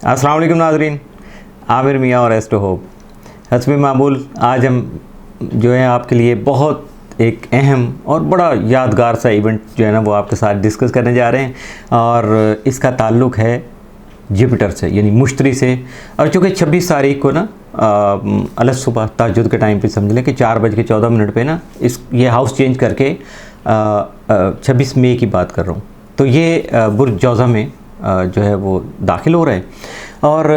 अस्सलाम वालेकुम नाज़रीन, आमिर मियाँ और एस्टो होप हस्बे मामूल। आज हम जो है आपके लिए बहुत एक अहम और बड़ा यादगार सा इवेंट जो है ना वो आपके साथ डिस्कस करने जा रहे हैं और इसका ताल्लुक़ है जुपिटर से यानी मुश्तरी से। और चूँकि 26 तारीख को ना अलग सुबह तहज्जुद के टाइम पे समझ लें कि 4:14 पे ना ये हाउस चेंज करके 26 मई की बात कर रहा हूँ। तो ये बुर्ज जौज़ा में जो है वो दाखिल हो रहा है। और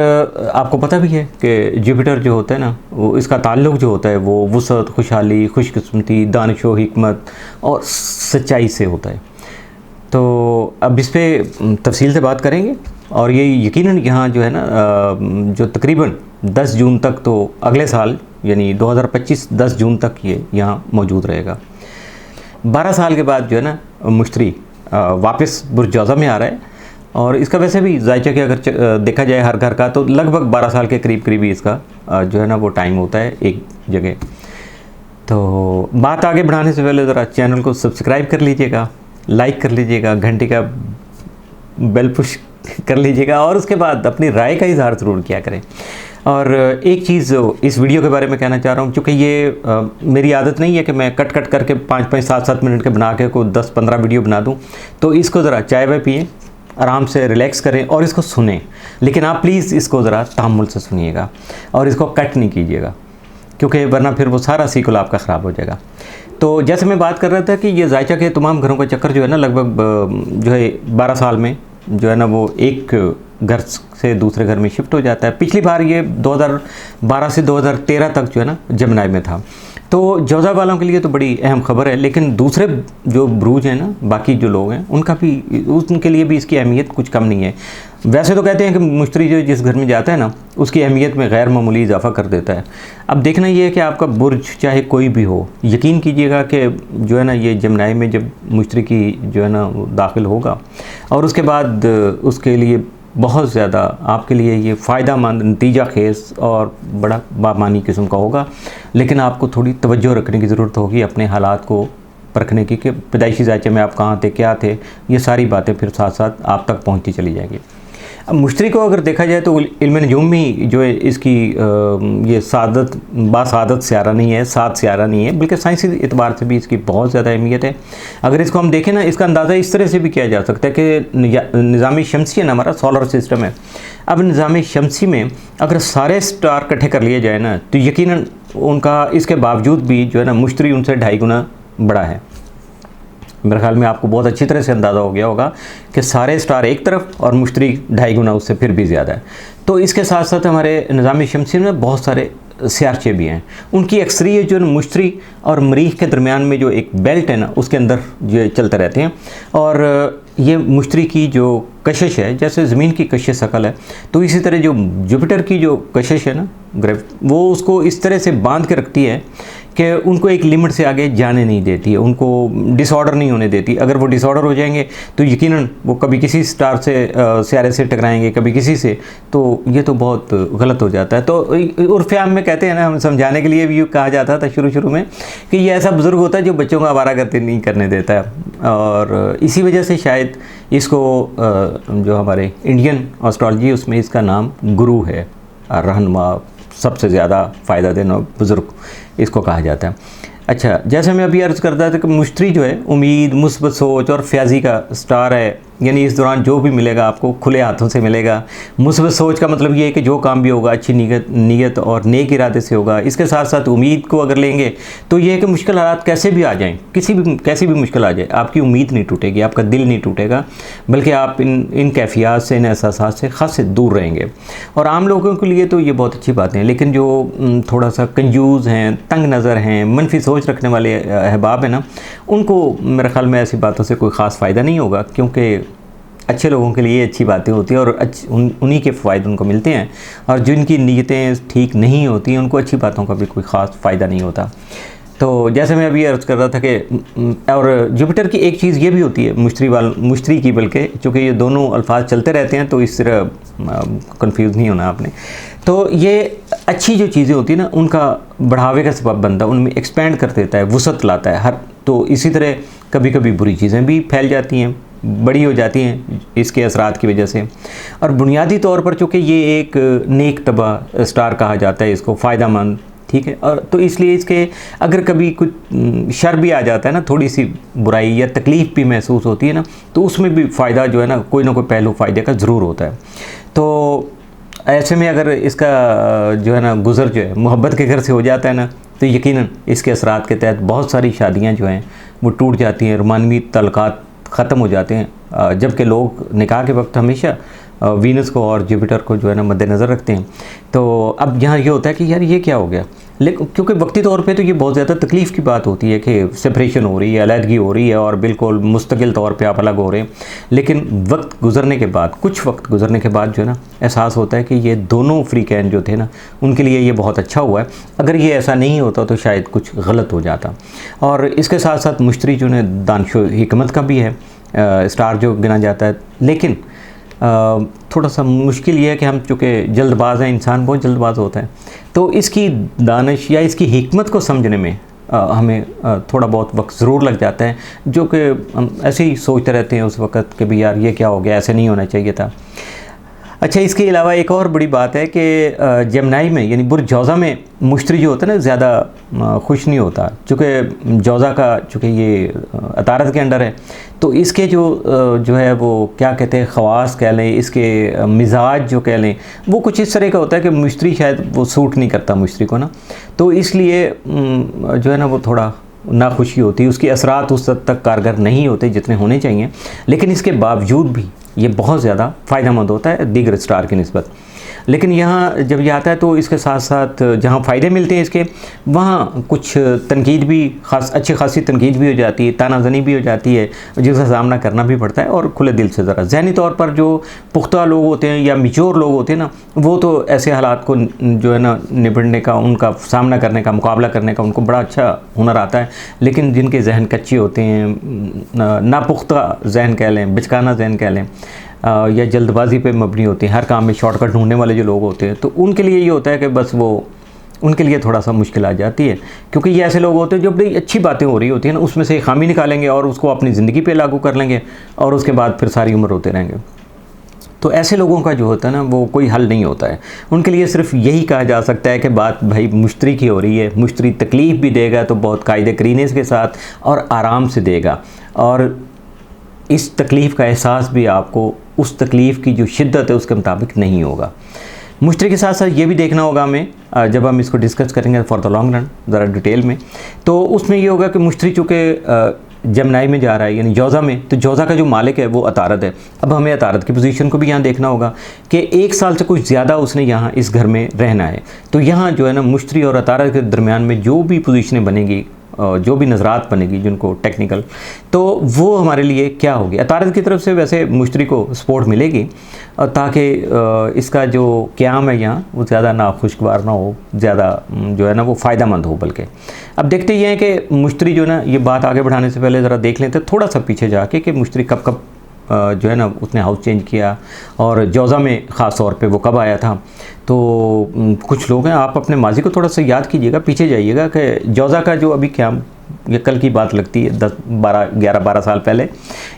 आपको पता भी है कि जुपिटर जो होता है ना वो इसका ताल्लुक़ जो होता है वो वुसअत, खुशहाली, खुशकिस्मती, दानिशो, हिकमत और सच्चाई से होता है। तो अब इस पर तफसील से बात करेंगे और ये यकीनन यहाँ जो है ना जो तकरीबन 10 जून तक, तो अगले साल यानी 2025 10 जून तक ये यहाँ मौजूद रहेगा। 12 साल के बाद जो है ना मुश्तरी वापस बुर्ज जौज़ा में आ रहा है। और इसका वैसे भी जायचा कि अगर देखा जाए हर घर का तो लगभग 12 साल के करीब ही इसका जो है ना वो टाइम होता है एक जगह। तो बात आगे बढ़ाने से पहले ज़रा चैनल को सब्सक्राइब कर लीजिएगा, लाइक कर लीजिएगा, घंटी का बेल पुश कर लीजिएगा और उसके बाद अपनी राय का इजहार ज़रूर किया करें। और एक चीज़ इस वीडियो के बारे में कहना चाह रहा हूँ, चूँकि ये मेरी आदत नहीं है कि मैं कट करके 5-5, 7-7 मिनट के बना के कोई 10-15 वीडियो बना दूँ। तो इसको ज़रा चाय वाय पिएँ, आराम से रिलैक्स करें और इसको सुनें, लेकिन आप प्लीज़ इसको ज़रा तहम्मुल से सुनिएगा और इसको कट नहीं कीजिएगा, क्योंकि वरना फिर वो सारा सीक्वल आपका ख़राब हो जाएगा। तो जैसे मैं बात कर रहा था कि ये जायचा के तमाम घरों का चक्कर जो है ना लगभग जो है 12 साल में जो है ना वो एक घर से दूसरे घर में शिफ्ट हो जाता है। पिछली बार ये 2012 से 2013 तक जो है ना जमुनाई में था। तो जौज़ा वालों के लिए तो बड़ी अहम खबर है, लेकिन दूसरे जो ब्रूज हैं ना, बाकी जो लोग हैं उनके लिए भी इसकी अहमियत कुछ कम नहीं है। वैसे तो कहते हैं कि मुश्तरी जो जिस घर में जाता है ना उसकी अहमियत में गैर मामूली इजाफा कर देता है। अब देखना ये है कि आपका बुर्ज चाहे कोई भी हो, यकीन कीजिएगा कि जो है ना ये जमुनाई में जब मुश्तरी की जो है ना दाखिल होगा और उसके बाद उसके लिए बहुत ज़्यादा आपके लिए ये फ़ायदा मंद, नतीजा खेज़ और बड़ा बामानी किस्म का होगा। लेकिन आपको थोड़ी तवज्जो रखने की ज़रूरत होगी अपने हालात को परखने की कि पैदाइशी जायचे में आप कहाँ थे, क्या थे, ये सारी बातें फिर साथ साथ आप तक पहुँचती चली जाएंगी। अब मुश्तरी को अगर देखा जाए तो इल्म नजूम में जो है इसकी ये बासादत सियारा नहीं है, सात सियारा नहीं है, बल्कि साइंसी एतबार से भी इसकी बहुत ज़्यादा अहमियत है। अगर इसको हम देखें ना, इसका अंदाज़ा इस तरह से भी किया जा सकता है कि निज़ामी शमसी है ना, हमारा सोलर सिस्टम है। अब निज़ामी शमसी में अगर सारे स्टार इकट्ठे कर लिए जाए ना तो यकीनन उनका इसके बावजूद भी जो है ना मुश्तरी उनसे 2.5 गुना बड़ा है। मेरे ख्याल में आपको बहुत अच्छी तरह से अंदाज़ा हो गया होगा कि सारे स्टार एक तरफ और मुश्तरी 2.5 गुना उससे फिर भी ज़्यादा है। तो इसके साथ साथ हमारे निज़ामी शमसी में बहुत सारे सियारचे भी हैं। उनकी अक्सरियत जो मुश्तरी और मरीख के दरमियान में जो एक बेल्ट है ना उसके अंदर जो चलते रहते हैं। और ये मुश्तरी की जो कशिश है, जैसे ज़मीन की कशिश शकल है, तो इसी तरह जो जुपिटर की जो कशिश है ना वो उसको इस तरह से बांध के रखती है कि उनको एक लिमिट से आगे जाने नहीं देती है, उनको डिसऑर्डर नहीं होने देती। अगर वो डिसऑर्डर हो जाएंगे तो यकीनन वो कभी किसी स्टार से सियारे से टकराएंगे, कभी किसी से, तो ये तो बहुत गलत हो जाता है। तो उर्फ़ आम में कहते हैं ना, हम समझाने के लिए भी कहा जाता था शुरू में कि ये ऐसा बुज़ुर्ग होता है जो बच्चों को आवारागर्दी नहीं करने देता है। और इसी वजह से शायद इसको जो हमारे इंडियन एस्ट्रोलॉजी उसमें इसका नाम गुरु है, रहनुमा, सबसे ज़्यादा फ़ायदा देना बुज़ुर्ग इसको कहा जाता है। अच्छा, जैसे मैं अभी अर्ज़ करता था कि मुश्तरी जो है उम्मीद, मुस्बत सोच और फ्याजी का स्टार है, यानी इस दौरान जो भी मिलेगा आपको खुले हाथों से मिलेगा। मुस्बत सोच का मतलब ये है कि जो काम भी होगा अच्छी नीयत और नेक इरादे से होगा। इसके साथ साथ उम्मीद को अगर लेंगे तो ये है कि मुश्किल हालात कैसे भी आ जाएं, कैसी भी मुश्किल आ जाए, आपकी उम्मीद नहीं टूटेगी, आपका दिल नहीं टूटेगा, बल्कि आप इन कैफियत से, इन एहसास से ख़ास से दूर रहेंगे। और आम लोगों के लिए तो ये बहुत अच्छी बातें हैं, लेकिन जो थोड़ा सा कंजूस हैं, तंग नज़र हैं, मनफी सोच रखने वाले अहबाब हैं ना, उनको मेरे ख्याल में ऐसी बातों से कोई ख़ास फ़ायदा नहीं होगा, क्योंकि अच्छे लोगों के लिए अच्छी बातें होती हैं और उन्हीं के फ़ायदे उनको मिलते हैं। और जिनकी नीयतें ठीक नहीं होती उनको अच्छी बातों का भी कोई ख़ास फ़ायदा नहीं होता। तो जैसे मैं अभी अर्ज़ कर रहा था कि और जुपिटर की एक चीज़ ये भी होती है मुश्तरी की, बल्कि चूँकि ये दोनों अल्फाज चलते रहते हैं तो इस तरह कंफ्यूज नहीं होना आपने। तो ये अच्छी जो चीज़ें होती हैं ना उनका बढ़ावे का सबब बनता है, उनमें एक्सपेंड कर देता है, वुसअत लाता है हर। तो इसी तरह कभी कभी बुरी चीज़ें भी फैल जाती हैं, बड़ी हो जाती हैं इसके असरात की वजह से। और बुनियादी तौर पर चूँकि ये एक नेक तबा स्टार कहा जाता है इसको, फ़ायदेमंद, ठीक है। और तो इसलिए इसके अगर कभी कुछ शर भी आ जाता है ना, थोड़ी सी बुराई या तकलीफ़ भी महसूस होती है ना, तो उसमें भी फ़ायदा जो है ना कोई पहलू फ़ायदे का ज़रूर होता है। तो ऐसे में अगर इसका जो है ना गुज़र जो है मोहब्बत के घर से हो जाता है ना, तो यकीनन इसके असरात के तहत बहुत सारी शादियाँ जो हैं वो टूट जाती हैं, रोमानवी तल्लुकात ख़त्म हो जाते हैं। जबकि लोग निकाह के वक्त हमेशा वीनस को और जुपिटर को जो है ना मद्देनज़र रखते हैं। तो अब यहाँ ये होता है कि यार ये क्या हो गया, लेकिन क्योंकि वक्ती तौर पे तो ये बहुत ज़्यादा तकलीफ़ की बात होती है कि सेपरेशन हो रही है, अलहदगी हो रही है और बिल्कुल मुस्तकिल तौर पे आप अलग हो रहे हैं। लेकिन वक्त गुजरने के बाद, कुछ वक्त गुजरने के बाद जो है ना एहसास होता है कि ये दोनों फ्रीकैन जो थे ना उनके लिए ये बहुत अच्छा हुआ है। अगर ये ऐसा नहीं होता तो शायद कुछ गलत हो जाता। और इसके साथ साथ मुश्तरी जो है दानिशो हिकमत का भी है स्टार जो गिना जाता है। लेकिन थोड़ा सा मुश्किल ये है कि हम चूँकि जल्दबाज हैं, इंसान बहुत जल्दबाज होता है, तो इसकी दानिश या इसकी हिकमत को समझने में हमें थोड़ा बहुत वक्त ज़रूर लग जाता है, जो कि हम ऐसे ही सोचते रहते हैं उस वक़्त कि भाई यार ये क्या हो गया, ऐसे नहीं होना चाहिए था। अच्छा, इसके अलावा एक और बड़ी बात है कि जेमिनी में यानी बुर्ज जौज़ा में मुश्तरी जो होता है ना ज़्यादा खुश नहीं होता, चूँकि जौज़ा का चूँकि ये अतारत के अंडर है, तो इसके जो है वो क्या कहते हैं ख़वास कह लें, इसके मिजाज जो कह लें वो कुछ इस तरह का होता है कि मुश्तरी शायद वो सूट नहीं करता मुश्तरी को ना, तो इसलिए जो है ना वो थोड़ा नाखुशी होती है, उसके असरात उस हद तक कारगर नहीं होते जितने होने चाहिए। लेकिन इसके बावजूद भी ये बहुत ज़्यादा फ़ायदेमंद होता है दीगर स्टार की निस्बत। लेकिन यहाँ जब ये आता है तो इसके साथ साथ जहाँ फ़ायदे मिलते हैं इसके, वहाँ कुछ तनकीद भी अच्छी खासी तनकीद भी हो जाती है, तानाज़नी भी हो जाती है, जिसका सामना करना भी पड़ता है। और खुले दिल से ज़रा ज़हनी तौर पर जो पुख्ता लोग होते हैं या मिच्योर लोग होते हैं ना, वो तो ऐसे हालात को जो है ना निपटने का, उनका सामना करने का, मुकाबला करने का उनको बड़ा अच्छा हुनर आता है। लेकिन जिनके जहन कच्चे होते हैं, नापुख्ता जहन कह लें, बिचकाना जहन कह लें, या जल्दबाजी पे मबनी होती हैं, हर काम में शॉर्टकट ढूंढने वाले जो लोग होते हैं, तो उनके लिए ये होता है कि बस वो उनके लिए थोड़ा सा मुश्किल आ जाती है। क्योंकि ये ऐसे लोग होते हैं जो बड़ी अच्छी बातें हो रही होती हैं ना, उसमें से खामी निकालेंगे और उसको अपनी ज़िंदगी पे लागू कर लेंगे और उसके बाद फिर सारी उम्र होते रहेंगे। तो ऐसे लोगों का जो होता है ना वो कोई हल नहीं होता है। उनके लिए सिर्फ यही कहा जा सकता है कि बात भाई मुश्तरी की हो रही है, मुश्तरी तकलीफ़ भी देगा तो बहुत कायदे करीने के साथ और आराम से देगा, और इस तकलीफ़ का एहसास भी आपको उस तकलीफ़ की जो शिद्दत है उसके मुताबिक नहीं होगा। मुश्तरी के साथ साथ ये भी देखना होगा हमें, जब हम इसको डिस्कस करेंगे फॉर द लॉन्ग रन ज़रा डिटेल में, तो उसमें ये होगा कि मुश्तरी चूँकि जेमिनी में जा रहा है यानी जौज़ा में, तो जौज़ा का जो मालिक है वो अतारत है। अब हमें अतारत की पोजीशन को भी यहाँ देखना होगा कि 1 साल से कुछ ज़्यादा उसने यहाँ इस घर में रहना है। तो यहाँ जो है ना मुश्तरी और अतारत के दरमियान में जो भी पोजीशनें बनेगी, जो भी नज़रात बनेगी जिनको टेक्निकल, तो वो हमारे लिए क्या होगी। अतारत की तरफ से वैसे मुश्तरी को सपोर्ट मिलेगी ताकि इसका जो क़याम है यहाँ वो ज़्यादा नाखुशगवार ना हो, ज़्यादा जो है ना वो फ़ायदेमंद हो। बल्कि अब देखते ये हैं कि मुश्तरी जो ना, ये बात आगे बढ़ाने से पहले ज़रा देख लेते थोड़ा सा पीछे जाके कि मुश्तरी कब कब जो है ना उसने हाउस चेंज किया और जौज़ा में ख़ास तौर पे वो कब आया था। तो कुछ लोग हैं, आप अपने माजी को थोड़ा सा याद कीजिएगा, पीछे जाइएगा कि जौज़ा का जो अभी क्या, ये कल की बात लगती है, 11 साल पहले,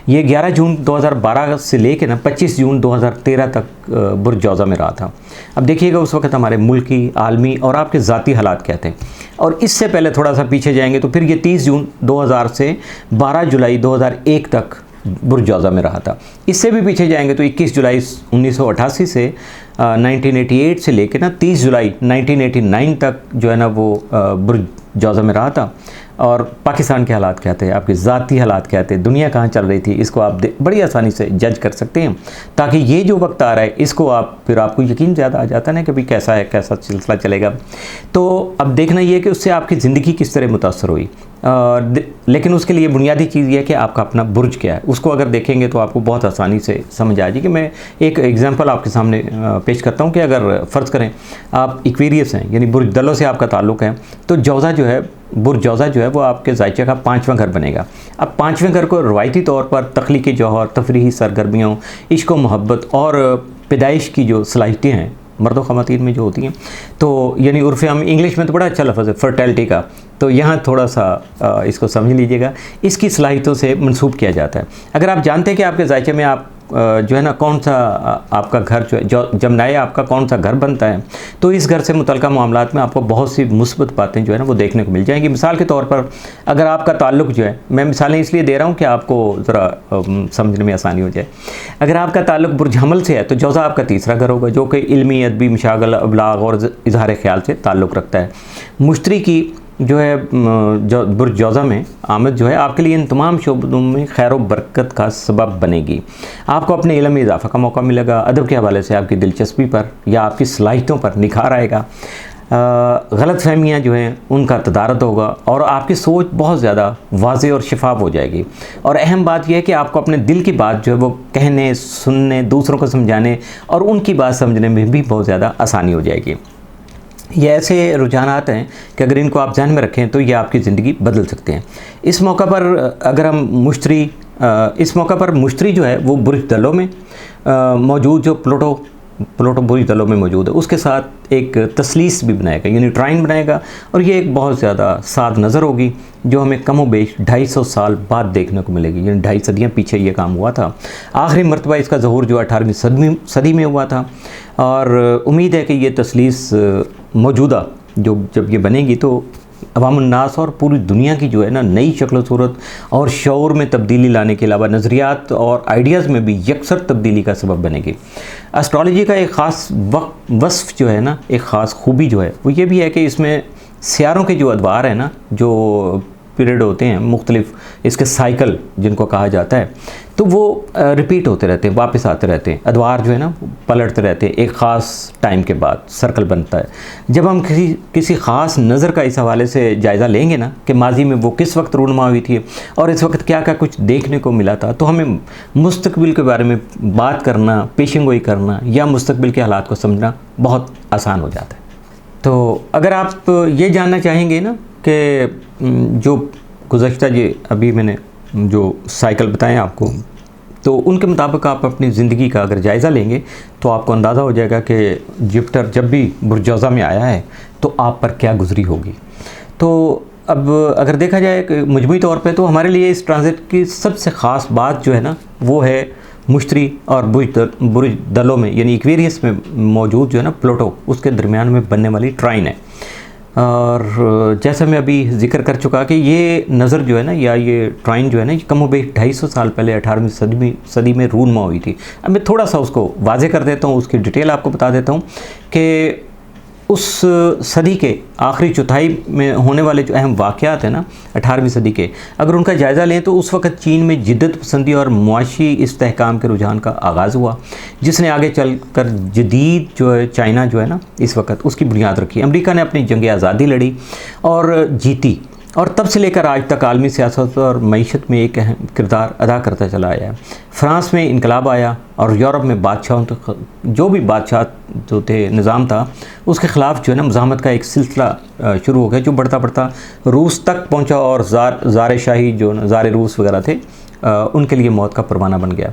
ये 11 जून 2012 से लेके ना 25 जून 2013 तक बुर्ज जौज़ा में रहा था। अब देखिएगा उस वक्त हमारे मुल्की, आलमी और आपके ज़ाती हालात क्या थे। और इससे पहले थोड़ा सा पीछे जाएंगे तो फिर ये 30 जून 2000 से 12 जुलाई 2001 तक बुर्ज जौज़ा में रहा था। इससे भी पीछे जाएंगे तो 21 जुलाई 1988 से 1988 से लेकर ना 30 जुलाई 1989 तक जो है ना वो बुर्ज जौज़ा में रहा था। और पाकिस्तान के हालात क्या थे, आपके ज़ाती हालात क्या थे, दुनिया कहाँ चल रही थी, इसको आप बड़ी आसानी से जज कर सकते हैं। ताकि ये जो वक्त आ रहा है इसको आप फिर आपको यकीन ज़्यादा आ जाता है ना कि भाई कैसा है, कैसा सिलसिला चलेगा। तो अब देखना ये है कि उससे आपकी ज़िंदगी किस तरह मुतासर हुई। लेकिन उसके लिए बुनियादी चीज़ ये है कि आपका अपना बुर्ज क्या है, उसको अगर देखेंगे तो आपको बहुत आसानी से समझ आ जाएगी। मैं एक एग्जांपल आपके सामने पेश करता हूँ कि अगर फ़र्ज़ करें आप इक्वेरियस हैं यानी बुर्ज दलों से आपका ताल्लुक़ है, तो जौज़ा जो है, बुर्ज जौज़ा जो है वो आपके ज़ायचे का 5वां घर बनेगा। अब 5वें घर को रवायती तौर पर तख्लीक़ी जौहर, तफरीही सरगर्मियों, इश्क व मोहब्बत और पैदाइश की जो सलाहियतें हैं मर्दों ख़वातीन में जो होती हैं, तो यानी उर्फ़ आम इंग्लिश में तो बड़ा अच्छा लफ्ज़ है फर्टिलिटी का, तो यहाँ थोड़ा सा इसको समझ लीजिएगा, इसकी सलाहियतों से मंसूब किया जाता है। अगर आप जानते हैं कि आपके जायचे में आप जो है ना कौन सा आपका घर जो है जब नया आपका कौन सा घर बनता है, तो इस घर से मुतल्लिक़ा मामलात में आपको बहुत सी मुस्बत बातें जो है ना वो देखने को मिल जाएंगी। मिसाल के तौर पर अगर आपका ताल्लुक़ जो है, मैं मिसालें इसलिए दे रहा हूँ कि आपको ज़रा समझने में आसानी हो जाए। अगर आपका ताल्लुक़ बुर्ज हमल से है तो जौज़ा आपका तीसरा घर होगा, जो कि इल्मी, अदबी, मशागल, अबलाग और इजहार ख्याल से ताल्लुक़ रखता है। मुश्तरी की जो है जो बुर्ज जौज़ा में आमद जो है आपके लिए इन तमाम शोबों में खैर व बरकत का सबब बनेगी। आपको अपने इल्म में इजाफ़ा का मौका मिलेगा, अदब के हवाले से आपकी दिलचस्पी पर या आपकी सलाहियतों पर निखार आएगा, गलत फहमियाँ जो हैं उनका तदारत होगा और आपकी सोच बहुत ज़्यादा वाज़ेह और शफाफ हो जाएगी। और अहम बात यह है कि आपको अपने दिल की बात जो है वो कहने, सुनने, दूसरों को समझाने और उनकी बात समझने में भी बहुत ज़्यादा आसानी हो जाएगी। ये ऐसे रुझानात हैं कि अगर इनको आप ध्यान में रखें तो ये आपकी ज़िंदगी बदल सकते हैं। इस मौका पर अगर हम मुश्तरी जो है वो बुर्ज दलों में मौजूद जो प्लूटो बुर्ज दलों में मौजूद है, उसके साथ एक तसलीस भी बनाएगा, यानी ट्राइन बनाएगा, और ये एक बहुत ज़्यादा साद नज़र होगी जो हमें कम व बेश 250 साल बाद देखने को मिलेगी, यानी 2.5 सदियाँ पीछे ये काम हुआ था। आखिरी मरतबा इसका ज़हूर जो 18वीं सदी में हुआ था, और उम्मीद है कि ये तसलीस मौजूदा जब ये बनेगी तो अवामुन्नास और पूरी दुनिया की जो है ना नई शक्ल सूरत और शऊर में तब्दीली लाने के अलावा नज़रियात और आइडियाज़ में भी यकसर तब्दीली का सबब बनेगी। एस्ट्रोलॉजी का एक ख़ास वस्फ़ जो है ना, एक ख़ास खूबी जो है वो ये भी है कि इसमें सियारों के जो अदवार हैं ना, जो पीरियड होते हैं मुख्तलिफ, इसके साइकिल जिनको कहा जाता है, तो वो रिपीट होते रहते हैं, वापस आते रहते हैं। अदवार जो है ना पलटते रहते हैं, एक ख़ास टाइम के बाद सर्कल बनता है। जब हम किसी ख़ास नज़र का इस हवाले से जायज़ा लेंगे ना कि माजी में वो किस वक्त रूनुमा हुई थी और इस वक्त क्या क्या कुछ देखने को मिला था, तो हमें मुस्तकबिल के बारे में बात करना, पेशेंगोई करना या मुस्तकबिल के हालात को समझना बहुत आसान हो जाता है। तो अगर आप ये जानना चाहेंगे ना कि जो गुज़श्ता जी अभी मैंने जो साइकिल बताएं आपको, तो उनके मुताबिक आप अपनी ज़िंदगी का अगर जायज़ा लेंगे तो आपको अंदाज़ा हो जाएगा कि जुपिटर जब भी बुर्ज जौज़ा में आया है तो आप पर क्या गुज़री होगी। तो अब अगर देखा जाए कि मजमूई तौर पे तो हमारे लिए इस ट्रांजिट की सबसे ख़ास बात जो है ना वो है मुश्तरी और बुर्ज दलों में, यानी एक्वेरियस में मौजूद जो है ना प्लूटो, उसके दरमियान में बनने वाली ट्राइन है। और जैसा मैं अभी जिक्र कर चुका कि ये नज़र जो है ना, या ये ट्राइन जो है ना, ये कम बेश 250 साल पहले 18वीं सदी में रूनुमा हुई थी। अब मैं थोड़ा सा उसको वाज़े कर देता हूँ, उसकी डिटेल आपको बता देता हूँ कि उस सदी के आखिरी चौथाई में होने वाले जो अहम वाक़यात हैं ना 18वीं सदी के, अगर उनका जायज़ा लें तो उस वक़्त चीन में जिद्दत पसंदी और मुआशी इस्तेहकाम के रुझान का आगाज़ हुआ, जिसने आगे चलकर जदीद जो है चाइना जो है ना इस वक्त उसकी बुनियाद रखी। अमेरिका ने अपनी जंग आज़ादी लड़ी और जीती, और तब से लेकर आज तक आलमी सियासत और मईशत में एक अहम किरदार अदा करता चला आया है। फ़्रांस में इनकलाब आया और यूरोप में बादशाहों तक जो भी बादशाह जो थे निज़ाम था उसके ख़िलाफ़ जो है ना मज़ाहमत का एक सिलसिला शुरू हो गया, जो बढ़ता बढ़ता रूस तक पहुंचा और ज़ार शाही जो ज़ार रूस वगैरह थे उनके लिए मौत का परवाना बन गया।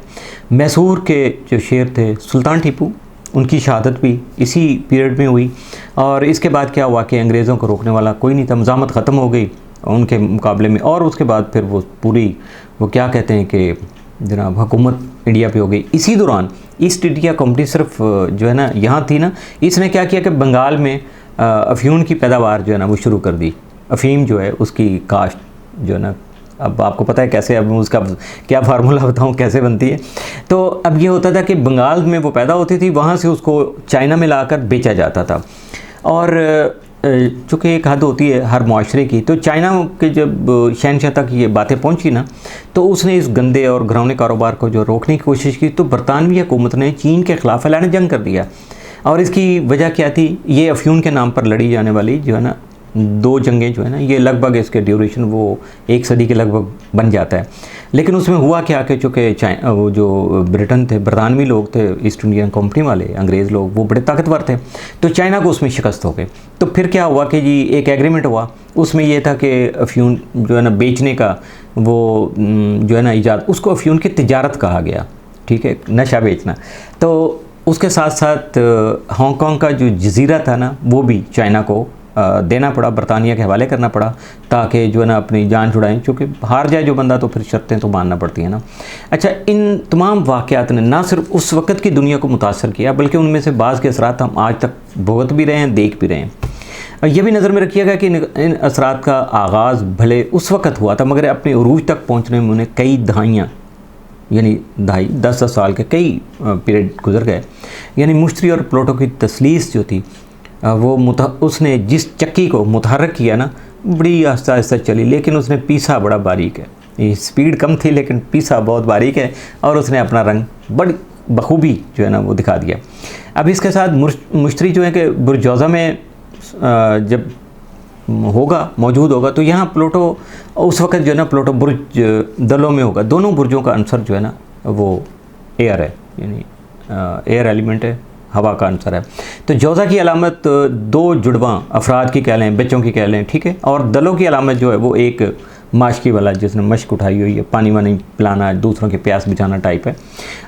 मैसूर के जो शेर थे सुल्तान टीपू, उनकी शहादत भी इसी पीरियड में हुई। और इसके बाद क्या हुआ कि अंग्रेज़ों को रोकने वाला कोई नहीं था, मज़ाहमत ख़त्म हो गई उनके मुकाबले में, और उसके बाद फिर वो पूरी वो क्या कहते हैं कि जनाब हुकूमत इंडिया पे हो गई। इसी दौरान ईस्ट इंडिया कंपनी सिर्फ जो है ना यहाँ थी ना, इसने क्या किया कि बंगाल में अफ़ीम की पैदावार जो है ना वो शुरू कर दी। अफ़ीम जो है उसकी काश्त जो है ना, अब आपको पता है कैसे, अब उसका क्या फार्मूला बताऊँ कैसे बनती है। तो अब ये होता था कि बंगाल में वो पैदा होती थी, वहाँ से उसको चाइना में लाकर बेचा जाता था। और चूँकि एक हद होती है हर माशरे की, तो चाइना के जब शहनशाह तक ये बातें पहुंची ना, तो उसने इस गंदे और घिनौने कारोबार को जो रोकने की कोशिश की, तो बरतानवी हुकूमत ने चीन के ख़िलाफ़ ऐलान जंग कर दिया। और इसकी वजह क्या थी, ये अफ़ीम के नाम पर लड़ी जाने वाली जो है ना 2 जंगें जो है ना, ये लगभग इसके ड्यूरेशन वो 1 सदी के लगभग बन जाता है। लेकिन उसमें हुआ क्या कि चूँकि वो जो ब्रिटेन थे, बरतानवी लोग थे, ईस्ट इंडियन कंपनी वाले अंग्रेज़ लोग, वो बड़े ताकतवर थे, तो चाइना को उसमें शिकस्त हो गई। तो फिर क्या हुआ कि जी एक एग्रीमेंट हुआ, उसमें यह था कि अफ़ीम जो है ना बेचने का वो जो है ना ईजाद, उसको अफ़ीम की तिजारत कहा गया, ठीक है, नशा बेचना। तो उसके साथ साथ हांगकांग का जो जजीरा था ना, वो भी चाइना को देना पड़ा, बरतानिया के हवाले करना पड़ा, ताकि जो है ना अपनी जान छुड़ाएं, क्योंकि हार जाए जो बंदा तो फिर शर्तें तो मानना पड़ती हैं ना। अच्छा, इन तमाम वाक़यात ने ना सिर्फ उस वक़्त की दुनिया को मुतासर किया, बल्कि उनमें से बाज़ के असरात हम आज तक भुगत भी रहे हैं, देख भी रहे हैं। यह भी नज़र में रखिएगा कि इन असरात का आगाज़ भले उस वक़्त हुआ था, मगर अपने उरूज तक पहुँचने में उन्हें कई दहाइयाँ, यानी 10 साल के कई पीरियड गुजर गए। यानी मुश्तरी और प्लूटो की तसलीस जो थी वो उसने जिस चक्की को मुतहर्रिक किया ना, बड़ी आहिस्ता आहिस्ता चली, लेकिन उसने पीसा बड़ा बारीक है। ये स्पीड कम थी लेकिन पीसा बहुत बारीक है, और उसने अपना रंग बड़ी बखूबी जो है ना वो दिखा दिया। अब इसके साथ मुश्तरी जो है कि बुर्जौज़ा में जब मौजूद होगा, तो यहाँ प्लूटो उस वक़्त जो है ना प्लूटो बुर्ज दलों में होगा। दोनों बुर्जों का आंसर जो है ना वो एयर है, यानी एयर एलिमेंट है, हवा का आंसर है। तो जौज़ा की अलामत 2 जुड़वां अफराद की कह लें, बच्चों की कह लें, ठीक है। और दलों की अलामत जो है वो एक माशकी वाला, जिसने मश्क उठाई हुई है, पानी वानी पिलाना, दूसरों की प्यास बुझाना टाइप है।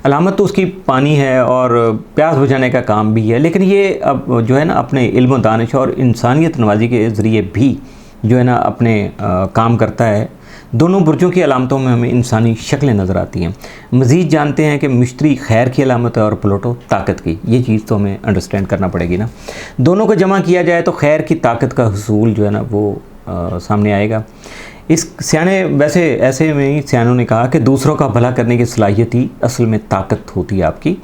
अलामत तो उसकी पानी है और प्यास बुझाने का काम भी है, लेकिन ये अब जो है ना अपने इल्म दानिश और इंसानियत नवाजी के ज़रिए भी जो है ना अपने काम करता है। दोनों बुर्जों की अलामतों में हमें इंसानी शक्लें नज़र आती हैं। मज़ीद जानते हैं कि मुश्तरी खैर की अलामत है और प्लूटो ताकत की। ये चीज़ तो हमें अंडरस्टैंड करना पड़ेगी ना। दोनों को जमा किया जाए तो खैर की ताकत का हुसूल जो है ना वो सामने आएगा। इस सियाने वैसे ऐसे में ही सियानों ने कहा कि दूसरों का भला करने की सलाहियत ही असल में ताकत होती है आपकी।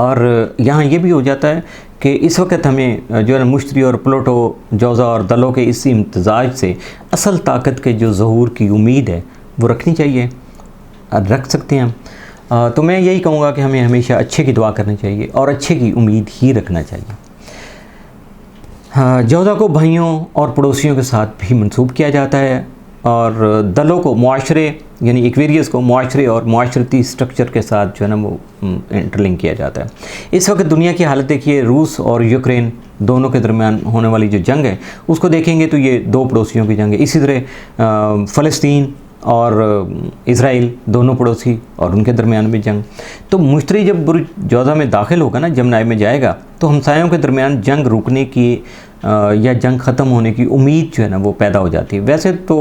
और यहाँ ये भी हो जाता है कि इस वक्त हमें जो है ना मुश्तरी और प्लूटो, जौज़ा और दलों के इस इम्तजाज से असल ताकत के जो ज़हूर की उम्मीद है वो रखनी चाहिए, रख सकते हैं हम। तो मैं यही कहूँगा कि हमें हमेशा अच्छे की दुआ करनी चाहिए और अच्छे की उम्मीद ही रखना चाहिए। हाँ, जौज़ा को भाइयों और पड़ोसियों के साथ भी मंसूब किया जाता है, और दलों को मुआशरे यानी एक्वेरियस को मुआशरे और मुआशरती स्ट्रक्चर के साथ जो है ना वो इंटरलिंक किया जाता है। इस वक्त दुनिया की हालत देखिए, रूस और यूक्रेन दोनों के दरमियान होने वाली जो जंग है उसको देखेंगे तो ये 2 पड़ोसियों की जंग है। इसी तरह फ़लस्तीन और इज़राइल दोनों पड़ोसी और उनके दरमियान में जंग। तो मुश्तरी जब बुर्ज जौज़ा में दाखिल होगा ना, जमनाई में जाएगा, तो हमसायों के दरमियान जंग रुकने की या जंग ख़त्म होने की उम्मीद जो है ना वो पैदा हो जाती है। वैसे तो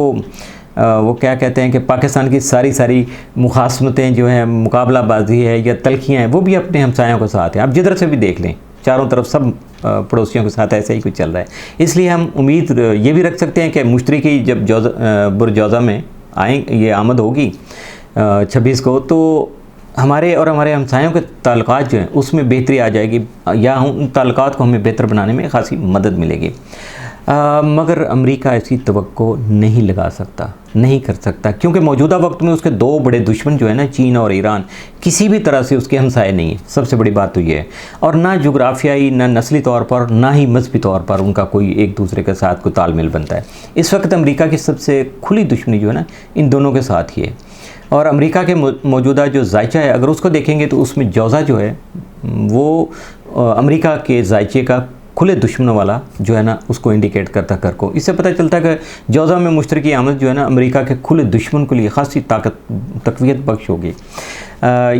वो क्या कहते हैं कि पाकिस्तान की सारी मुखासमतें जो हैं, मुकाबलाबाजी है या तलखियाँ हैं, वो भी अपने हमसायों के साथ हैं। आप जिधर से भी देख लें, चारों तरफ सब पड़ोसियों के साथ ऐसा ही कुछ चल रहा है। इसलिए हम उम्मीद ये भी रख सकते हैं कि मुश्तरी की जब बुर्ज जौज़ा में ये आमद होगी 26 को, तो हमारे और हमारे हमसायों के ताल्लुकात जो हैं उसमें बेहतरी आ जाएगी, या उन ताल्लुकात को हमें बेहतर बनाने में खासी मदद मिलेगी। मगर अमेरिका इसकी तवक्को नहीं लगा सकता, नहीं कर सकता, क्योंकि मौजूदा वक्त में उसके 2 बड़े दुश्मन जो है ना, चीन और ईरान, किसी भी तरह से उसके हमसाए नहीं है। सबसे बड़ी बात तो ये है। और ना जोग्राफियाई, ना नस्ली तौर पर, ना ही मजहबी तौर पर उनका कोई एक दूसरे के साथ कोई तालमेल बनता है। इस वक्त अमेरिका की सबसे खुली दुश्मनी जो है ना इन दोनों के साथ ही है। और अमेरिका के मौजूदा जो जायचा है, अगर उसको देखेंगे तो उसमें जौज़ा जो है वो अमेरिका के जायचे का खुले दुश्मनों वाला जो है ना उसको इंडिकेट करता कर को। इससे पता चलता है कि जौज़ा में मुश्तरी की आमद जो है ना अमेरिका के खुले दुश्मन के लिए खासी तक़वियत बख्श होगी।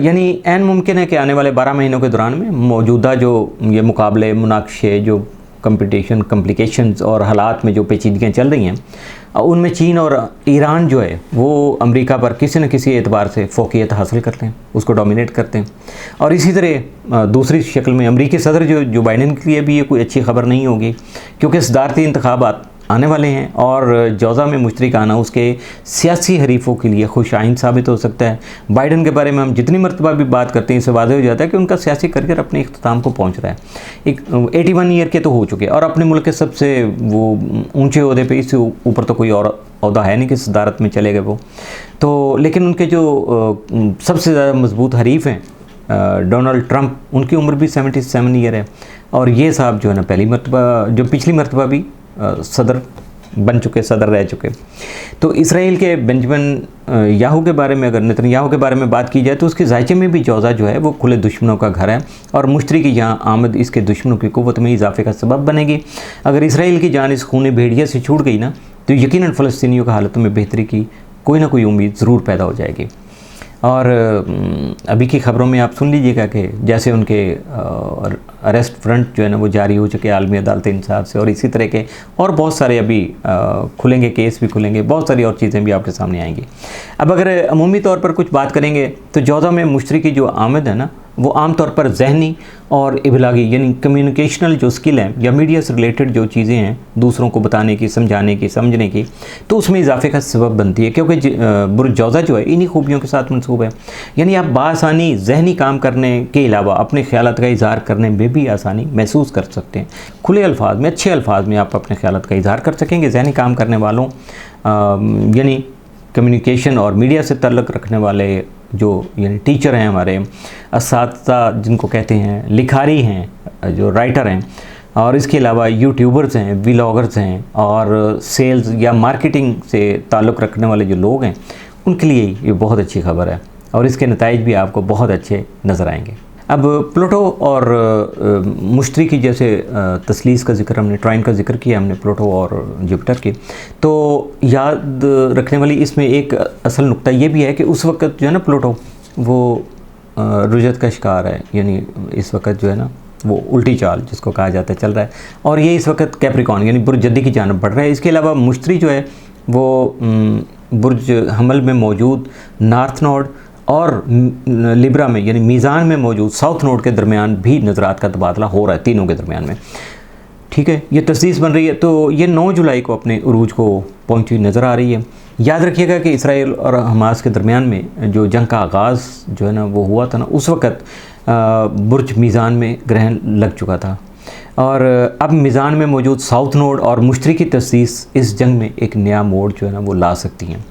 यानी ऐन मुमकिन है कि आने वाले 12 महीनों के दौरान में मौजूदा जो ये मुकाबले, मुनाक़शे, जो कम्प्लिकेशंस और हालात में जो पेचीदगियाँ चल रही हैं, उनमें चीन और ईरान जो है वो अमेरिका पर किसी न किसी एतबार से फ़ोक़ियत हासिल करते हैं, उसको डोमिनेट करते हैं। और इसी तरह दूसरी शक्ल में अमेरिकी सदर जो बाइडेन के लिए भी ये कोई अच्छी खबर नहीं होगी, क्योंकि सदारती इंतखाबात आने वाले हैं और जौज़ा में मुश्तरी का आना उसके सियासी हरीफ़ों के लिए खुशाइन साबित हो सकता है। बाइडेन के बारे में हम जितनी मरतबा भी बात करते हैं, इससे वाज़ेह हो जाता है कि उनका सियासी करियर अपने इख्तिताम को पहुंच रहा है। एक 81 ईयर के तो हो चुके हैं और अपने मुल्क के सबसे वो ऊंचे ओहदे पे, इससे ऊपर तो कोई और ओहदा है नहीं कि सदारत में चले गए वो तो। लेकिन उनके जो सबसे ज़्यादा मजबूत हरीफ हैं डोनाल्ड ट्रंप, उनकी उम्र भी 77 ईयर है, और ये साहब जो है ना पहली मरतबा, जो पिछली मरतबा भी सदर बन चुके, सदर रह चुके। तो इसराइल के बेंजामिन याहू के बारे में, अगर नेतन्याहू के बारे में बात की जाए तो उसके जायचे में भी जौज़ा जो है वो खुले दुश्मनों का घर है, और मुश्तरी की यहाँ आमद इसके दुश्मनों की क़ुव्वत में इजाफे का सबब बनेगी। अगर इसराइल की जान इस खूनी भेड़िया से छूट गई ना, तो यकीनन फ़लस्तीनियों की हालत में बेहतरी की कोई ना कोई उम्मीद ज़रूर पैदा हो जाएगी। और अभी की खबरों में आप सुन लीजिएगा कि जैसे उनके अरेस्ट वारंट जो है ना वो जारी हो चुके आलमी अदालत इंसाफ से, और इसी तरह के और बहुत सारे अभी खुलेंगे, केस भी खुलेंगे, बहुत सारी और चीज़ें भी आपके सामने आएंगी। अब अगर अमूमी तौर पर कुछ बात करेंगे तो जौज़ा में मुश्तरी की जो आमद है ना वो आमतौर पर जहनी और इबलागी यानी कम्युनिकेशनल जो स्किल है या मीडिया से रिलेटेड जो चीज़ें हैं दूसरों को बताने की, समझाने की, समझने की, तो उसमें इजाफे का सबब बनती है, क्योंकि बुर्ज जौज़ा जो है इन्हीं खूबियों के साथ मंसूब है। यानी आप बासानी जहनी काम करने के अलावा अपने ख्यालात का इजहार करने में भी आसानी महसूस कर सकते हैं। खुले अल्फाज में, अच्छे अल्फाज में आप अपने ख्यालात का इजहार कर सकेंगे। जहनी काम करने वालों यानी कम्युनिकेशन और मीडिया से ताल्लुक़ रखने वाले जो यानी टीचर हैं, हमारे असातिज़ा जिनको कहते हैं, लिखारी हैं, जो राइटर हैं, और इसके अलावा यूट्यूबर्स हैं, व्लॉगर्स हैं, और सेल्स या मार्केटिंग से ताल्लुक़ रखने वाले जो लोग हैं, उनके लिए ये बहुत अच्छी खबर है और इसके नताइज भी आपको बहुत अच्छे नज़र आएंगे। अब प्लूटो और मुश्तरी की जैसे तसलीस का जिक्र हमने, ट्राइन का जिक्र किया हमने प्लूटो और जुपिटर की, तो याद रखने वाली इसमें एक असल नुक्ता ये भी है कि उस वक्त जो है ना प्लूटो वो रुजत का शिकार है, यानी इस वक्त जो है ना वो उल्टी चाल जिसको कहा जाता है चल रहा है, और ये इस वक्त कैप्रिकॉन यानी बुर्ज जद्दी की जानब बढ़ रहा है। इसके अलावा मुश्तरी जो है वो बुर्ज हमल में मौजूद नॉर्थ नोड और लिब्रा में यानी मीज़ान में मौजूद साउथ नोड के दरमियान भी नज़रात का तबादला हो रहा है, तीनों के दरमियान में। ठीक है, ये तस्दीस बन रही है, तो ये 9 जुलाई को अपने उरूज को पहुंची नज़र आ रही है। याद रखिएगा कि इसराइल और हमास के दरमियान में जो जंग का आगाज़ जो है ना वो हुआ था ना, उस वक़्त बुर्ज मीज़ान में ग्रहण लग चुका था, और अब मीज़ान में मौजूद साउथ नोड और मुश्तरी की तस्दीस इस जंग में एक नया मोड़ जो है ना वो ला सकती हैं।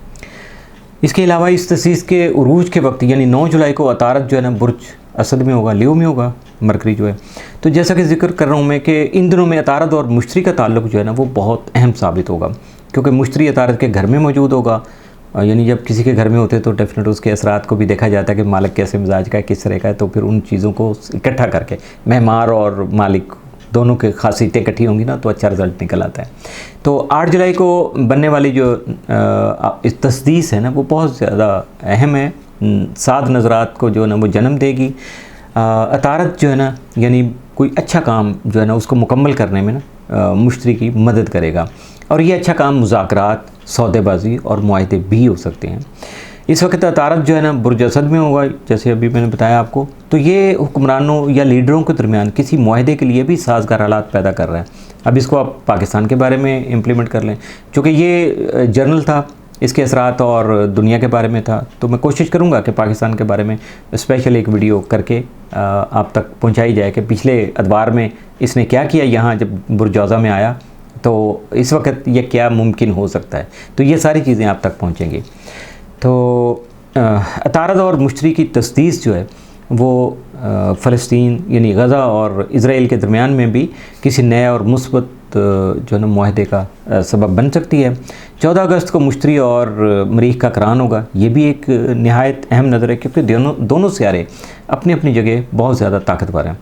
इसके अलावा इस तस्दीस के उरूज के वक्त यानी 9 जुलाई को अतारत जो है ना बुर्ज असद में होगा, लियो में होगा मरकरी जो है। तो जैसा कि जिक्र कर रहा हूँ मैं कि इन दिनों में अतारत और मुश्तरी का ताल्लुक जो है ना वो बहुत अहम साबित होगा, क्योंकि मुश्तरी अतारत के घर में मौजूद होगा। यानी जब किसी के घर में होते तो डेफिनेट उसके असरात को भी देखा जाता है कि मालिक कैसे मिजाज का है, किस तरह का है, तो फिर उन चीज़ों को इकट्ठा करके मेहमान और मालिक दोनों के खासियतें इकट्ठी होंगी ना तो अच्छा रिज़ल्ट निकल आता है। तो 8 जुलाई को बनने वाली जो इस तस्दीस है ना वो बहुत ज़्यादा अहम है, 7 नज़रात को जो है ना वो जन्म देगी। अतारत जो है ना यानी कोई अच्छा काम जो है ना उसको मुकम्मल करने में ना मुश्तरी की मदद करेगा, और ये अच्छा काम मुज़ाकरात, सौदेबाजी और मुआहदे भी हो सकते हैं। इस वक्त अतारत जो है ना बुर्ज असद में होगा, जैसे अभी मैंने बताया आपको, तो ये हुक्मरानों या लीडरों के दरमियान किसी मुआहदे के लिए भी साजगार हालात पैदा कर रहा है। अब इसको आप पाकिस्तान के बारे में इम्प्लीमेंट कर लें, चूँकि ये जर्नल था, इसके असरात और दुनिया के बारे में था, तो मैं कोशिश करूँगा कि पाकिस्तान के बारे में स्पेशल एक वीडियो करके आप तक पहुँचाई जाए कि पिछले अदवार में इसने क्या किया, यहाँ जब बुर्ज जौज़ा में आया तो इस वक्त ये क्या मुमकिन हो सकता है, तो ये सारी चीज़ें आप तक पहुँचेंगी। तो अतारत और मुश्तरी की तस्दीस जो है वो फ़लस्तीन यानी गज़ा और इज़राइल के दरमियान में भी किसी नए और मुस्बत जो है ना मुआहदे का सबब बन सकती है। 14 अगस्त को मुश्तरी और मरीख़ का करान होगा, ये भी एक नहायत अहम नज़र है, क्योंकि दोनों सियारे अपनी अपनी जगह बहुत ज़्यादा ताकतवर हैं।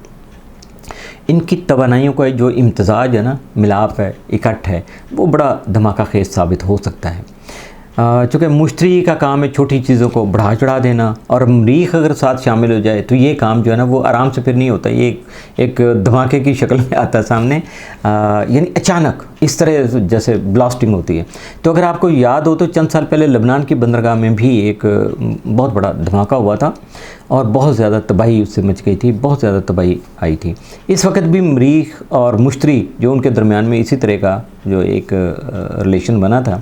इनकी तवानाइयों का जो इम्तज़ाज है ना, मिलाप है, इकट्ठ है, वो बड़ा धमाका खेज साबित हो सकता है। चूँकि मुश्तरी का काम है छोटी चीज़ों को बढ़ा चढ़ा देना, और मरीख अगर साथ शामिल हो जाए तो ये काम जो है ना वो आराम से फिर नहीं होता, ये एक धमाके की शक्ल में आता है सामने, यानी अचानक इस तरह जैसे ब्लास्टिंग होती है। तो अगर आपको याद हो तो चंद साल पहले लबनान की बंदरगाह में भी एक बहुत बड़ा धमाका हुआ था और बहुत ज़्यादा तबाही उससे मच गई थी, बहुत ज़्यादा तबाही आई थी। इस वक्त भी मरीख और मुश्तरी जो उनके दरमियान में इसी तरह का जो एक रिलेशन बना था,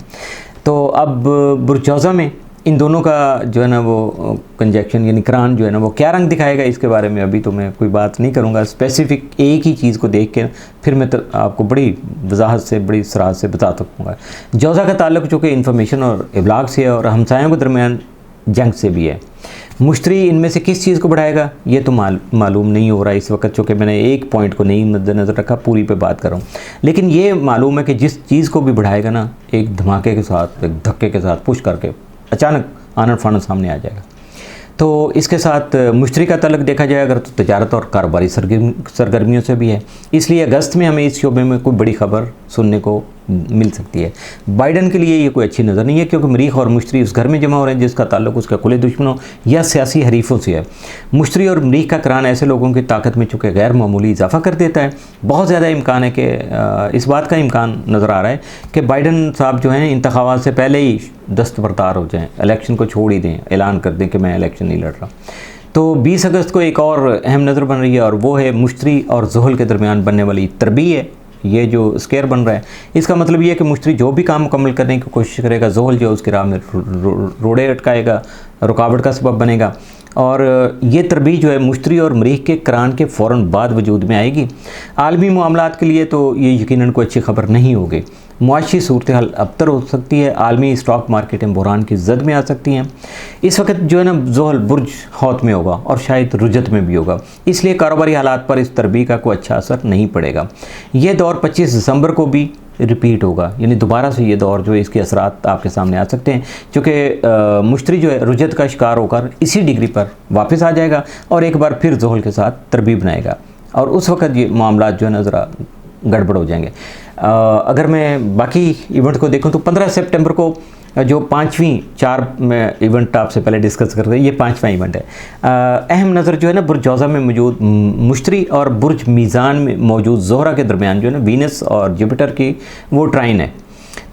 तो अब बुर्ज जौज़ा में इन दोनों का जो है ना वो कंजक्शन यानी करान जो है ना वो क्या रंग दिखाएगा, इसके बारे में अभी तो मैं कोई बात नहीं करूँगा। स्पेसिफ़िक एक ही चीज़ को देख के फिर मैं तो आपको बड़ी वजाहत से, बड़ी सराहत से बता सकूँगा। जौज़ा का ताल्लुक़ चूँकि इन्फॉर्मेशन और इब्लाग से है और हमसायों के दरमियान जंग से भी है। मुश्तरी इनमें से किस चीज़ को बढ़ाएगा ये तो मालूम नहीं हो रहा है इस वक्त, चूँकि मैंने एक पॉइंट को नहीं मद्देनज़र रखा, पूरी पे बात कर रहा हूँ। लेकिन ये मालूम है कि जिस चीज़ को भी बढ़ाएगा ना, एक धमाके के साथ, एक धक्के के साथ पुश करके अचानक आनन फानन सामने आ जाएगा। तो इसके साथ मुश्तरी का तल्लुक़ देखा जाए अगर, तो तजारत और कारोबारी सरगर्मियों से भी है। इसलिए अगस्त में हमें इस शोबे में कोई बड़ी खबर सुनने को मिल सकती है। बाइडन के लिए ये कोई अच्छी नज़र नहीं है, क्योंकि मरीख और मुश्तरी उस घर में जमा हो रहे हैं जिसका ताल्लुक उसका कुल दुश्मनों या सियासी हरीफों से है। मुश्तरी और मरीख का करान ऐसे लोगों की ताकत में चूँकि गैर मामूली इजाफा कर देता है। बहुत ज़्यादा इम्कान है कि इस बात का इम्कान नज़र आ रहा है कि बाइडन साहब जो हैं इंतखाबात से पहले ही दस्तबरदार हो जाएँ, इलेक्शन को छोड़ ही दें, ऐलान कर दें कि मैं इलेक्शन नहीं लड़ रहा। तो 20 अगस्त को एक और अहम नज़र बन रही है, और वो है मुश्तरी और ज़ुहल के दरमियान बनने वाली तरबी है। ये जो स्केयर बन रहा है, इसका मतलब ये है कि मुश्तरी जो भी काम मुकम्मल करने की कोशिश करेगा, ज़ुहल जो उसकी राह में रोड़े अटकाएगा, रुकावट का सबब बनेगा। और ये तरबीज जो है मुश्तरी और मरीख के करान के फ़ौरन बाद वजूद में आएगी। आलमी मामलात के लिए तो ये यकीनन कोई अच्छी खबर नहीं होगी। मुआशी सूरत हाल अबतर हो सकती है, आलमी स्टॉक मार्केटें बुहरान की जद में आ सकती हैं। इस वक्त जो है ना ज़ुहल बुर्ज हौत में होगा और शायद रुजत में भी होगा, इसलिए कारोबारी हालात पर इस तरबी का कोई अच्छा असर नहीं पड़ेगा। यह दौर 25 दिसंबर को भी रिपीट होगा, यानी दोबारा से ये दौर जो है इसके असरात आपके सामने आ सकते हैं, क्योंकि मुश्तरी जो है रुजत का शिकार होकर इसी डिग्री पर वापस आ जाएगा और एक बार फिर ज़ुहल के साथ तरबीब बनाएगा, और उस वक्त ये मामला जो है ना ज़रा गड़बड़ हो जाएंगे। अगर मैं बाकी इवेंट को देखूं तो 15 सितंबर को जो 5वीं 4 में इवेंट आपसे पहले डिस्कस कर रहे हैं, ये 5वां इवेंट है। अहम नज़र जो है ना बुर्ज जौज़ा में मौजूद मुश्तरी और बुर्ज मीज़ान में मौजूद ज़ोहरा के दरमियान जो है ना वीनस और जुपिटर की वो ट्राइन है।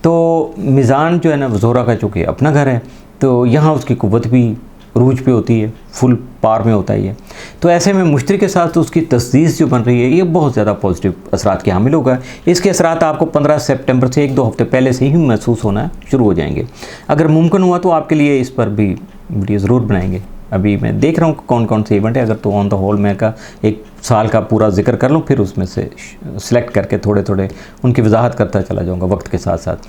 तो मीज़ान जो है ना ज़ोहरा का चूँकि अपना घर है, तो यहाँ उसकी कुव्वत भी रूज पे होती है, फुल पार में होता ही है। तो ऐसे में मुश्तरी के साथ उसकी तस्दीस जो बन रही है ये बहुत ज़्यादा पॉजिटिव असरात के हामिल होगा। इसके असरात आपको 15 सितंबर से 1-2 हफ्ते पहले से ही महसूस होना शुरू हो जाएंगे। अगर मुमकिन हुआ तो आपके लिए इस पर भी वीडियो ज़रूर बनाएंगे। अभी मैं देख रहा हूँ कौन कौन से इवेंट है, अगर तो ऑन द होल मैं का एक साल का पूरा जिक्र कर लूँ, फिर उसमें से सिलेक्ट करके थोड़े थोड़े उनकी वजाहत करता चला जाऊँगा वक्त के साथ साथ।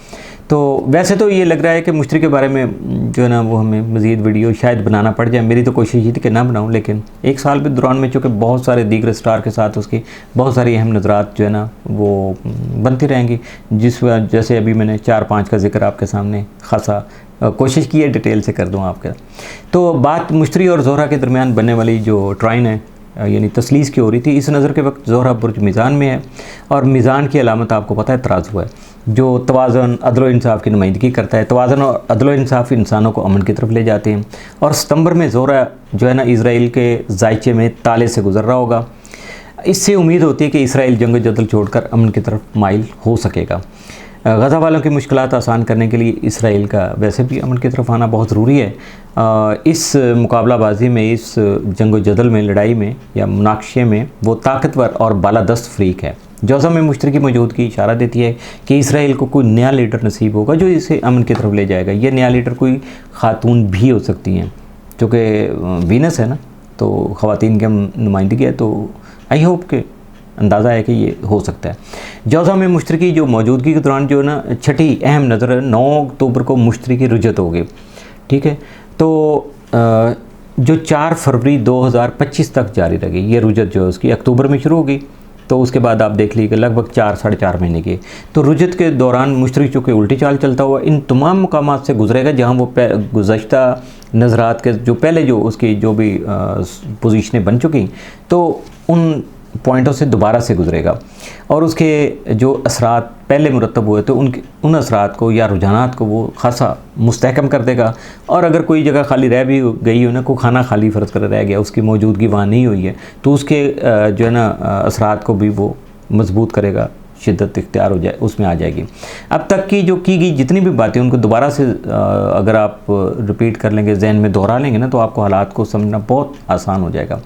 तो वैसे तो ये लग रहा है कि मुश्तरी के बारे में जो है ना वो हमें मज़ीद वीडियो शायद बनाना पड़ जाए। मेरी तो कोशिश ये थी कि ना बनाऊँ, लेकिन एक साल के दौरान में चूँकि बहुत सारे दीगर स्टार के साथ उसकी बहुत सारी अहम नज़रात जो है ना वो बनती रहेंगी, जैसे अभी मैंने 4-5 का जिक्र आपके सामने खासा कोशिश की है डिटेल से कर दूँ आपका। तो बात मुश्तरी और ज़ोहरा के दरमियान बनने वाली जो ट्राइन है यानी तसलीस की हो रही थी। इस नज़र के वक्त ज़ोहरा बुर्ज मीज़ान में है, और मीज़ान की अलामत आपको पता है तराजू है, जो तवाज़न अदल व इंसाफ़ की नुमाइंदगी करता है। तवाज़न और अदल व इंसाफ़ इंसानों को अमन की तरफ ले जाते हैं। और सितंबर में ज़ोहरा जो है ना इसराइल के ज़ायचे में ताले से गुजर रहा होगा। इससे उम्मीद होती है कि इसराइल जंग जदल छोड़कर अमन की तरफ माइल हो सकेगा। गज़ा वालों की मुश्किलात आसान करने के लिए इसराइल का वैसे भी अमन की तरफ आना बहुत ज़रूरी है। इस मुकाबलाबाजी में, इस जंग जदल में, लड़ाई में या मुनाक़शे में वो ताकतवर और बालादस्त फ़रीक है। जौज़ा में मुश्तरी की मौजूदगी इशारा देती है कि इसराइल को कोई नया लीडर नसीब होगा जो इसे अमन की तरफ ले जाएगा। ये नया लीडर कोई ख़ातून भी हो सकती हैं, चूँकि वीनस है ना, तो ख़वातीन की नुमाइंदगी है, तो आई होप के अंदाज़ा है कि ये हो सकता है। जौज़ा में मुश्तरी की जो मौजूदगी के दौरान जो ना छठी अहम नज़र 9 अक्टूबर को मुश्तरी की रुजत होगी, ठीक है। तो जो 4 फरवरी 2025 तक जारी रहेगी ये रुजत जो है उसकी, अक्टूबर में शुरू होगी, तो उसके बाद आप देख लीजिए लगभग 4-4.5 महीने की। तो रुजत के दौरान मुश्तरी चूँकि उल्टी चाल चलता हुआ इन तमाम मकामात से गुजरेगा जहाँ वो गुज़श्ता नज़रात के जो पहले जो उसकी जो भी पोजीशनें बन चुकी, तो उन पॉइंटों से दोबारा से गुजरेगा, और उसके जो असरात पहले मुरतब हुए तो उन असरात को या रुझानात को वो खासा मुस्तहकम कर देगा। और अगर कोई जगह खाली रह भी गई हो ना, कोई खाना खाली फ़र्ज़ कर रह गया, उसकी मौजूदगी वहाँ नहीं हुई है, तो उसके जो है ना असरात को भी वो मजबूत करेगा, शिद्दत इख्तियार हो जाए उसमें आ जाएगी। अब तक की जो की गई जितनी भी बातें उनको दोबारा से अगर आप रिपीट कर लेंगे, जहन में दोहरा लेंगे ना, तो आपको हालात को समझना बहुत आसान हो जाएगा।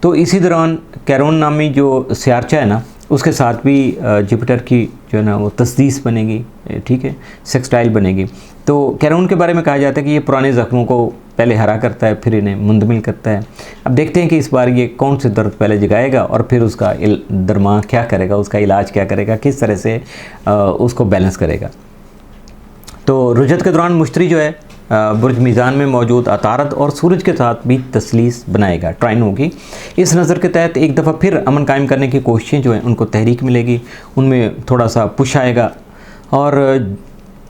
तो इसी दौरान कैरोन नामी जो सियारचा है ना, उसके साथ भी जुपिटर की जो है ना वो तस्दीस बनेगी, ठीक है, सेक्सटाइल बनेगी। तो कैरोन के बारे में कहा जाता है कि ये पुराने ज़ख्मों को पहले हरा करता है, फिर इन्हें मुंदमिल करता है। अब देखते हैं कि इस बार ये कौन से दर्द पहले जगाएगा और फिर उसका दरमा क्या करेगा, उसका इलाज क्या करेगा, किस तरह से उसको बैलेंस करेगा। तो रुजत के दौरान मुश्तरी जो है बुर्ज मीज़ान में मौजूद अतारद और सूरज के साथ भी तसलीस बनाएगा, ट्राइन होगी। इस नज़र के तहत एक दफ़ा फिर अमन कायम करने की कोशिशें जो हैं उनको तहरीक मिलेगी, उनमें थोड़ा सा पुश आएगा। और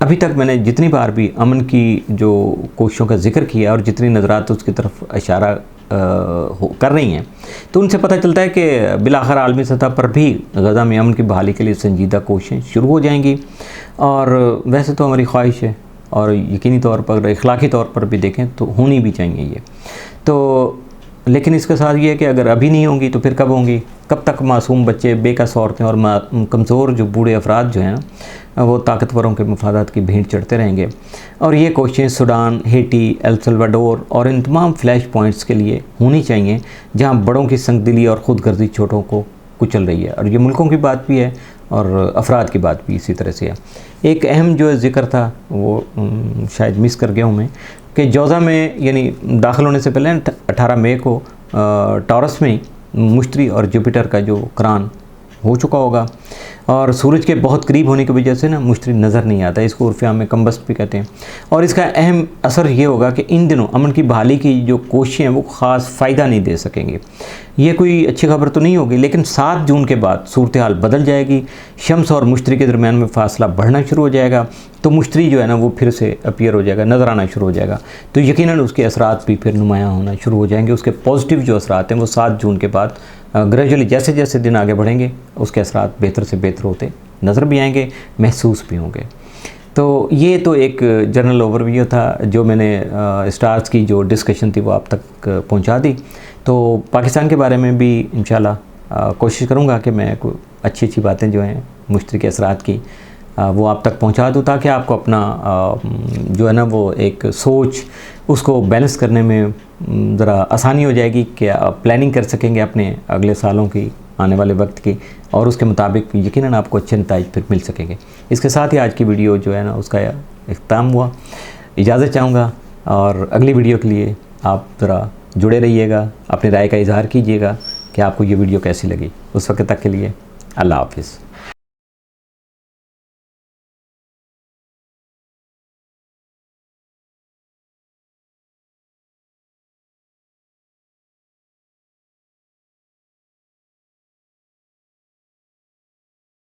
अभी तक मैंने जितनी बार भी अमन की जो कोशिशों का जिक्र किया और जितनी नज़रात उसकी तरफ इशारा कर रही हैं, तो उनसे पता चलता है कि बिलाखिर आलमी सतह पर भी गज़ा में अमन की बहाली के लिए संजीदा कोशिशें शुरू हो जाएंगी। और वैसे तो हमारी ख्वाहिश है और यकीनी तौर पर, इखलाकी तौर पर भी देखें तो होनी भी चाहिए ये तो, लेकिन इसके साथ ये है कि अगर अभी नहीं होंगी तो फिर कब होंगी? कब तक मासूम बच्चे, बेकस औरतें और कमज़ोर जो बूढ़े अफराद जो हैं ना, वो ताकतवरों के मफादात की भेंट चढ़ते रहेंगे। और ये कोशिशें सूडान, हेटी, एल सल्वाडोर और इन तमाम फ्लैश पॉइंट्स के लिए होनी चाहिए जहाँ बड़ों की संगदिली और ख़ुदगर्जी छोटों को कुचल रही है। और ये मुल्कों की बात भी है और अफराद की बात भी इसी तरह से है। एक अहम जो ज़िक्र था वो शायद मिस कर गया हूँ मैं, कि जौज़ा में यानी दाखिल होने से पहले 18 मई को टॉरस में मुश्तरी और जुपिटर का जो क़रान हो चुका होगा और सूरज के बहुत करीब होने की वजह से ना मुश्तरी नज़र नहीं आता, इसको उर्फ़िया में कम्बस्ट भी कहते हैं। और इसका अहम असर ये होगा कि इन दिनों अमन की बहाली की जो कोशिशें हैं वो ख़ास फ़ायदा नहीं दे सकेंगे। ये कोई अच्छी खबर तो नहीं होगी, लेकिन 7 जून के बाद सूरत हाल बदल जाएगी, शम्स और मुश्तरी के दरमियान में फ़ासला बढ़ना शुरू हो जाएगा, तो मुश्तरी जो है ना वो फिर से अपीयर हो जाएगा, नज़र आना शुरू हो जाएगा। तो यकीनन उसके असरात भी फिर नुमायाँ होना शुरू हो जाएंगे। उसके पॉजिटिव जो असरात हैं वो 7 जून के बाद ग्रेजुअली जैसे जैसे दिन आगे बढ़ेंगे उसके असरात बेहतर से बेहतर होते नज़र भी आएंगे, महसूस भी होंगे। तो ये तो एक जनरल ओवरव्यू था जो मैंने स्टार्स की जो डिस्कशन थी वो आप तक पहुंचा दी। तो पाकिस्तान के बारे में भी इंशाल्लाह कोशिश करूंगा कि मैं कोई अच्छी अच्छी बातें जो हैं मुश्तरी के असरात की वो आप तक पहुंचा दूँ, ताकि आपको अपना जो है ना वो एक सोच उसको बैलेंस करने में ज़रा आसानी हो जाएगी कि आप प्लानिंग कर सकेंगे अपने अगले सालों की, आने वाले वक्त की, और उसके मुताबिक यकीनन आपको अच्छे नताइज फिर मिल सकेंगे। इसके साथ ही आज की वीडियो जो है ना उसका इख्तिताम हुआ। इजाज़त चाहूँगा और अगली वीडियो के लिए आप ज़रा जुड़े रहिएगा, अपनी राय का इजहार कीजिएगा कि आपको ये वीडियो कैसी लगी। उस वक्त तक के लिए अल्लाह हाफ़िज़।